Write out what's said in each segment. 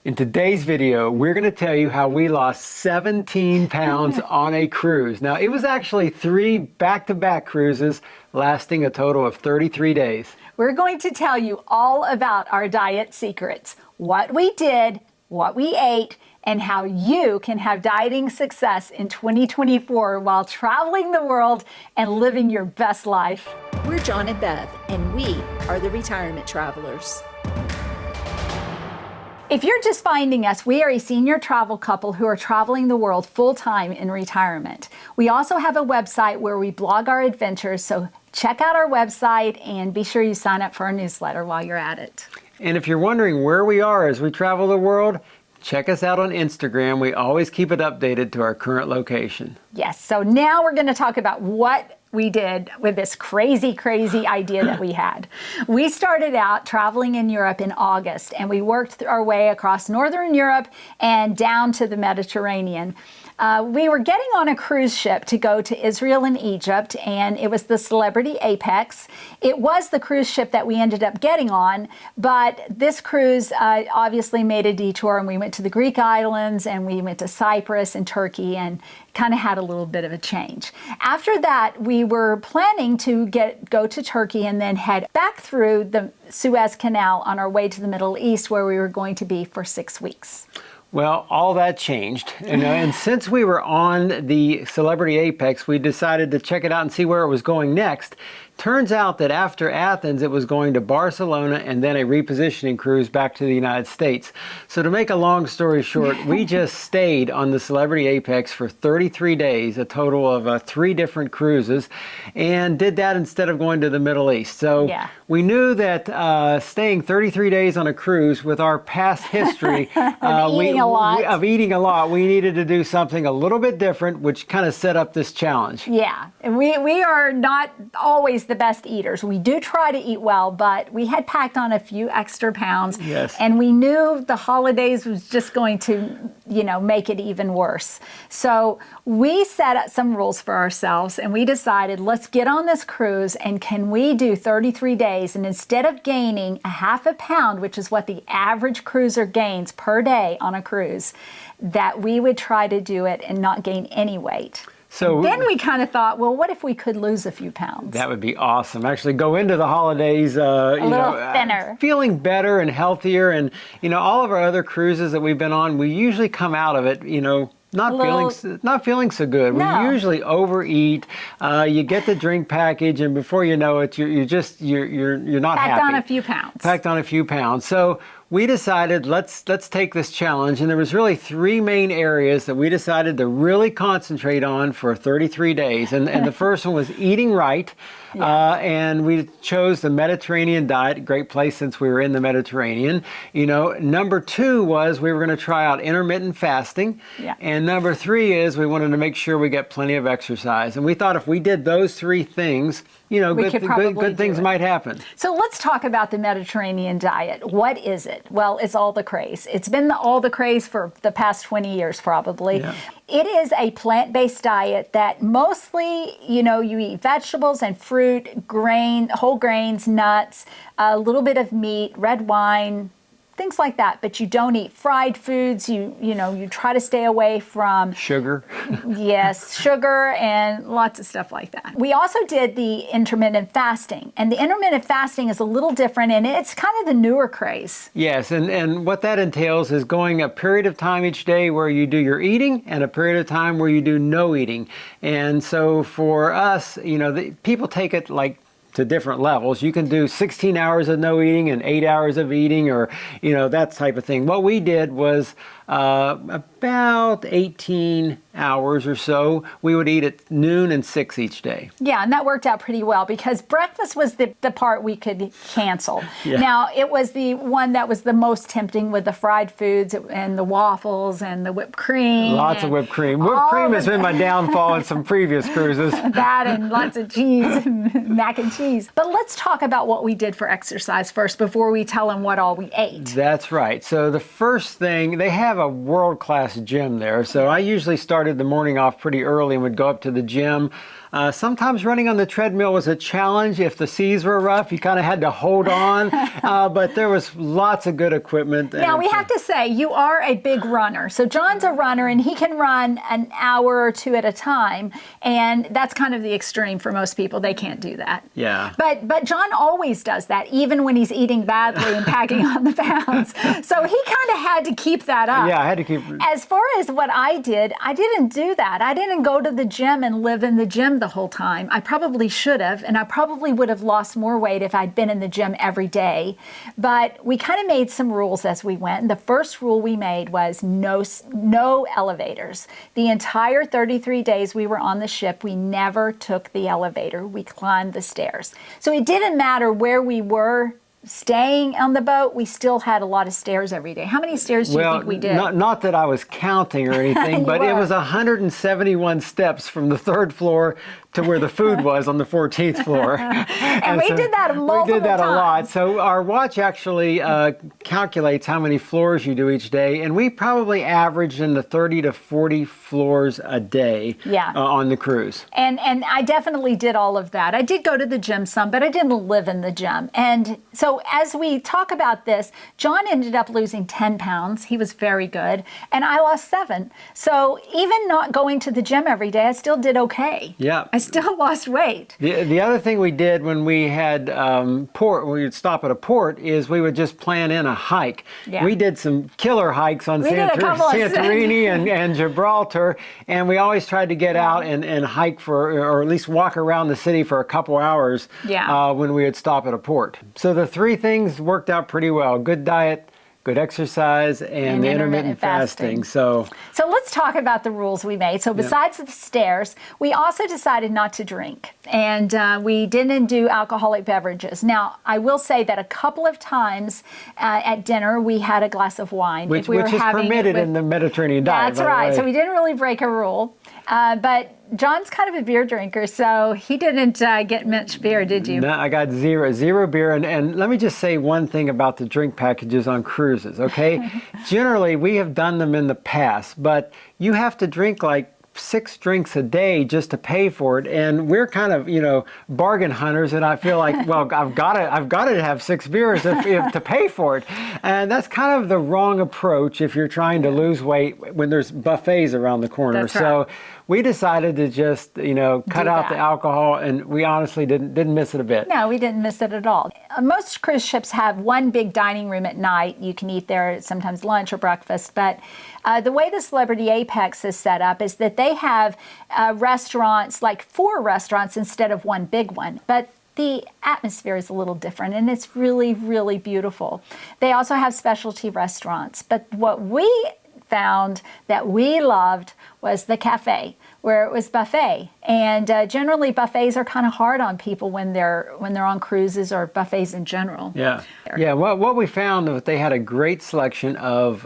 In today's video, we're going to tell you how we lost 17 pounds on a cruise. Now, it was actually 3 back-to-back cruises lasting a total of 33 days. We're going to tell you all about our diet secrets, what we did, what we ate, and how you can have dieting success in 2024 while traveling the world and living your best life. We're John and Bev, and we are the Retirement Travelers. If you're just finding us, we are a senior travel couple who are traveling the world full-time in retirement. We also have a website where we blog our adventures, so check out our website and be sure you sign up for our newsletter while you're at it. And if you're wondering where we are as we travel the world, check us out on Instagram. We always keep it updated to our current location. Yes, so now we're going to talk about what we did with this crazy idea that we had. We started out traveling in Europe in August, and we worked our way across Northern Europe and down to the Mediterranean. We were getting on a cruise ship to go to Israel and Egypt, and it was the Celebrity Apex. It was the cruise ship that we ended up getting on, but this cruise obviously made a detour, and we went to the Greek islands, and we went to Cyprus and Turkey, and kind of had a little bit of a change. After that, we were planning to go to Turkey and then head back through the Suez Canal on our way to the Middle East, where we were going to be for 6 weeks. Well, all that changed. And since we were on the Celebrity Apex, we decided to check it out and see where it was going next. Turns out that after Athens, it was going to Barcelona and then a repositioning cruise back to the United States. So to make a long story short, we just stayed on the Celebrity Apex for 33 days, a total of 3 different cruises, and did that instead of going to the Middle East. So we knew that staying 33 days on a cruise with our past history of eating a lot, we needed to do something a little bit different, which kind of set up this challenge. Yeah, and we are not always the best eaters. We do try to eat well, but we had packed on a few extra pounds. Yes. And we knew the holidays was just going to, make it even worse. So we set up some rules for ourselves, and we decided, let's get on this cruise, and can we do 33 days? And instead of gaining a half a pound, which is what the average cruiser gains per day on a cruise, that we would try to do it and not gain any weight. So then we kind of thought, well, what if we could lose a few pounds? That would be awesome. Actually go into the holidays a little thinner. Feeling better and healthier. And, all of our other cruises that we've been on, we usually come out of it, not feeling so good. No. We usually overeat. You get the drink package, and before you know it, you're not happy. Packed on a few pounds. Packed on a few pounds. So we decided let's take this challenge, and there was really 3 main areas that we decided to really concentrate on for 33 days. And the first one was eating right. And we chose the Mediterranean diet, great place since we were in the Mediterranean. Number 2 was we were going to try out intermittent fasting. Yeah. And number 3 is we wanted to make sure we get plenty of exercise. And we thought if we did those 3 things, good things might happen. So let's talk about the Mediterranean diet. What is it? Well, it's all the craze. It's been all the craze for the past 20 years, probably. Yeah. It is a plant-based diet that mostly, you eat vegetables and fruit, whole grains, nuts, a little bit of meat, red wine, things like that, but you don't eat fried foods. You try to stay away from sugar. Yes, sugar and lots of stuff like that. We also did the intermittent fasting, and the intermittent fasting is a little different, and it's kind of the newer craze. Yes, and what that entails is going a period of time each day where you do your eating and a period of time where you do no eating. And so for us, people take it like to different levels. You can do 16 hours of no eating and 8 hours of eating, or that type of thing. What we did was about 18 hours or so. We would eat at noon and 6 each day. Yeah, and that worked out pretty well because breakfast was the part we could cancel. Yeah. Now, it was the one that was the most tempting with the fried foods and the waffles and the whipped cream. Lots of whipped cream. Whipped cream has been my downfall in some previous cruises. That and lots of cheese and mac and cheese. cheese. But let's talk about what we did for exercise first before we tell them what all we ate. That's right. So the first thing, they have a world-class gym there. So I usually started the morning off pretty early and would go up to the gym. Sometimes running on the treadmill was a challenge. If the seas were rough, you kind of had to hold on. But there was lots of good equipment. Now, we have to say, you are a big runner. So John's a runner, and he can run an hour or two at a time. And that's kind of the extreme for most people. They can't do that. Yeah. But John always does that, even when he's eating badly and packing on the pounds. So he kind of had to keep that up. Yeah, I had to keep... As far as what I didn't do that. I didn't go to the gym and live in the gym the whole time. I probably should have, and I probably would have lost more weight if I'd been in the gym every day. But we kind of made some rules as we went. And the first rule we made was no elevators. The entire 33 days we were on the ship, we never took the elevator. We climbed the stairs. So it didn't matter where we were staying on the boat, we still had a lot of stairs every day. How many stairs do you think we did? Not that I was counting or anything, but it was 171 steps from the 3rd floor to where the food was on the 14th floor. and we did that multiple times. We did that a lot. So our watch actually calculates how many floors you do each day, and we probably averaged in the 30 to 40 floors a day on the cruise. And I definitely did all of that. I did go to the gym some, but I didn't live in the gym. And so as we talk about this, John ended up losing 10 pounds. He was very good. And I lost 7. So even not going to the gym every day, I still did okay. Yeah. I still lost weight. The other thing we did when we had we would stop at a port, is we would just plan in a hike. Yeah. We did some killer hikes on Santorini and Gibraltar, and we always tried to get out and hike or at least walk around the city for a couple hours when we would stop at a port. So the 3 things worked out pretty well. Good diet, good exercise, and the intermittent fasting. So let's talk about the rules we made. So besides the stairs, we also decided not to drink, and we didn't do alcoholic beverages. Now, I will say that a couple of times at dinner, we had a glass of wine. Which is permitted in the Mediterranean diet. That's right. So we didn't really break a rule. But John's kind of a beer drinker, so he didn't get much beer, did you? No, I got zero beer. And let me just say one thing about the drink packages on cruises, okay? Generally, we have done them in the past, but you have to drink like 6 drinks a day just to pay for it, and we're kind of bargain hunters, and I feel like, well, I've got to have 6 beers if to pay for it, and that's kind of the wrong approach if you're trying to lose weight when there's buffets around the corner. That's so right. we decided to just cut out the alcohol, and we honestly didn't miss it a bit. No, we didn't miss it at all. Most cruise ships have one big dining room at night. You can eat there sometimes lunch or breakfast, but the way the Celebrity Apex is set up is that they have restaurants, like 4 restaurants instead of one big one. But the atmosphere is a little different, and it's really, really beautiful. They also have specialty restaurants. But what we found that we loved was the cafe, where it was buffet. And generally buffets are kind of hard on people when they're on cruises, or buffets in general. Yeah. Well, what we found was they had a great selection of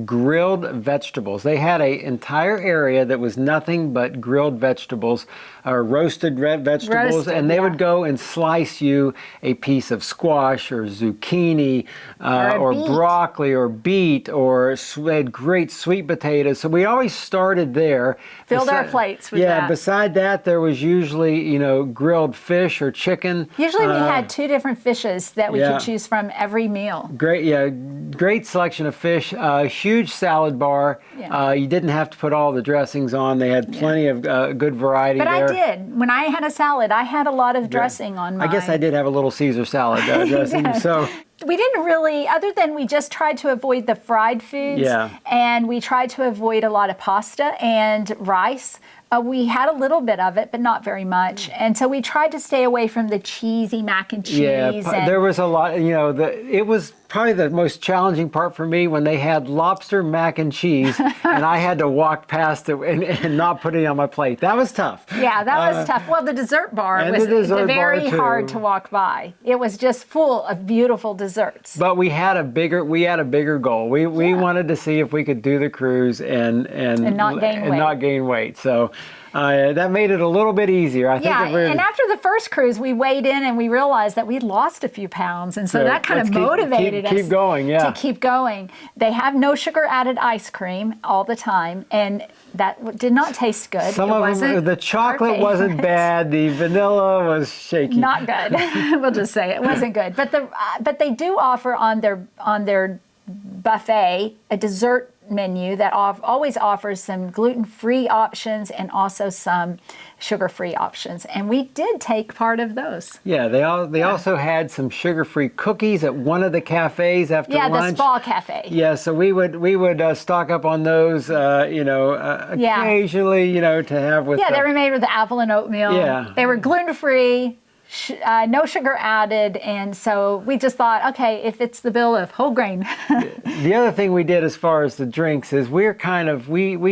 grilled vegetables. They had an entire area that was nothing but grilled vegetables, or roasted red vegetables, and they would go and slice you a piece of squash or zucchini or broccoli or beet, or they had great sweet potatoes. So we always started there. Filled our plates with that. Beside that, there was usually, grilled fish or chicken. Usually we had 2 different fishes that we could choose from every meal. Great selection of fish. Huge salad bar. Yeah. You didn't have to put all the dressings on. They had plenty of good variety there. But I did. When I had a salad, I had a lot of dressing on mine. I guess I did have a little Caesar salad dressing. So we didn't really, other than we just tried to avoid the fried foods, and we tried to avoid a lot of pasta and rice. We had a little bit of it, but not very much. And so we tried to stay away from the cheesy mac and cheese. Yeah, there was a lot, it was probably the most challenging part for me when they had lobster mac and cheese, and I had to walk past it and not put it on my plate. That was tough. Yeah, that was tough. Well, the dessert bar was very hard to walk by. It was just full of beautiful desserts. But we had a bigger goal. We wanted to see if we could do the cruise and not gain weight. So that made it a little bit easier. I think Yeah, if we're, and after the first cruise, we weighed in and we realized that we'd lost a few pounds. And so that kind of motivated us keep going, to keep going. They have no sugar added ice cream all the time, and that did not taste good. Some of them, the chocolate wasn't bad. The vanilla was shaky. Not good. We'll just say it wasn't good. But they do offer on their buffet a dessert menu that always offers some gluten-free options and also some sugar-free options, and we did take part of those. Yeah, they also had some sugar-free cookies at one of the cafes after lunch. Yeah, the spa cafe. Yeah, so we would stock up on those, occasionally, to have with. Yeah, they were made with the apple and oatmeal. Yeah, they were gluten-free. No sugar added, and so we just thought, okay, if it's the bill of whole grain. The other thing we did as far as the drinks is we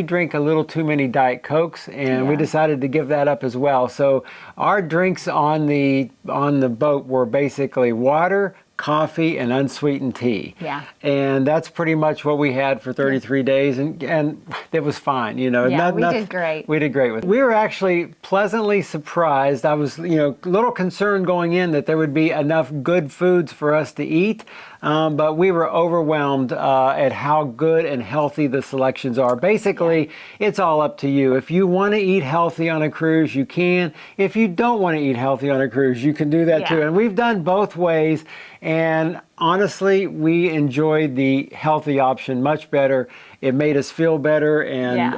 drink a little too many Diet Cokes, and we decided to give that up as well. So our drinks on the boat were basically water, coffee, and unsweetened tea. Yeah. And that's pretty much what we had for 33 days, and it was fine, Yeah, we did great. We did great with it. We were actually pleasantly surprised. I was, a little concerned going in that there would be enough good foods for us to eat, but we were overwhelmed at how good and healthy the selections are. Basically, it's all up to you. If you want to eat healthy on a cruise, you can. If you don't want to eat healthy on a cruise, you can do that too. And we've done both ways. And honestly, we enjoyed the healthy option much better. It made us feel better, and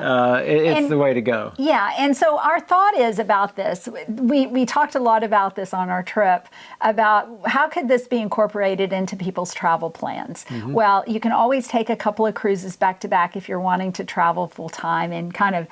it's the way to go. Yeah, and so our thought is about this. We talked a lot about this on our trip, about how could this be incorporated into people's travel plans. Mm-hmm. Well, you can always take a couple of cruises back to back if you're wanting to travel full time, and kind of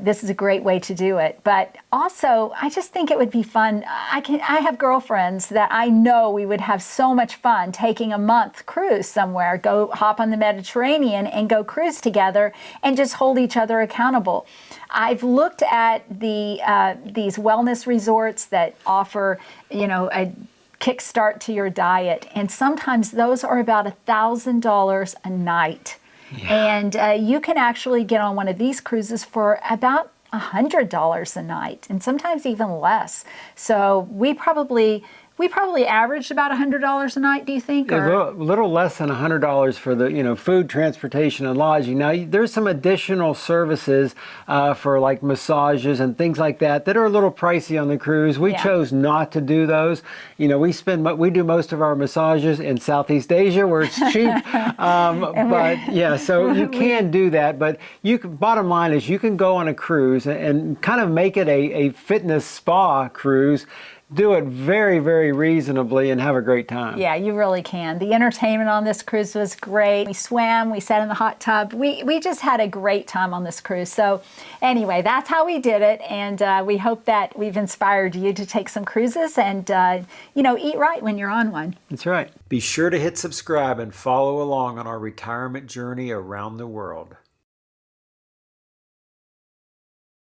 this is a great way to do it. But also, I just think it would be fun. I have girlfriends that I know we would have so much fun taking a month cruise somewhere, go hop on the Mediterranean and go cruise together and just hold each other accountable. I've looked at these wellness resorts that offer, a kickstart to your diet, and sometimes those are about $1,000 a night. Yeah. And you can actually get on one of these cruises for about $100 a night, and sometimes even less. So we probably averaged about $100 a night, do you think? A little less than $100 for the food, transportation, and lodging. Now there's some additional services for like massages and things like that are a little pricey on the cruise. We chose not to do those. We do most of our massages in Southeast Asia where it's cheap. So you can do that. But bottom line is you can go on a cruise and kind of make it a fitness spa cruise. Do it very, very reasonably and have a great time. Yeah, you really can. The entertainment on this cruise was great. We swam, we sat in the hot tub. We just had a great time on this cruise. So anyway, that's how we did it. And we hope that we've inspired you to take some cruises and, eat right when you're on one. That's right. Be sure to hit subscribe and follow along on our retirement journey around the world.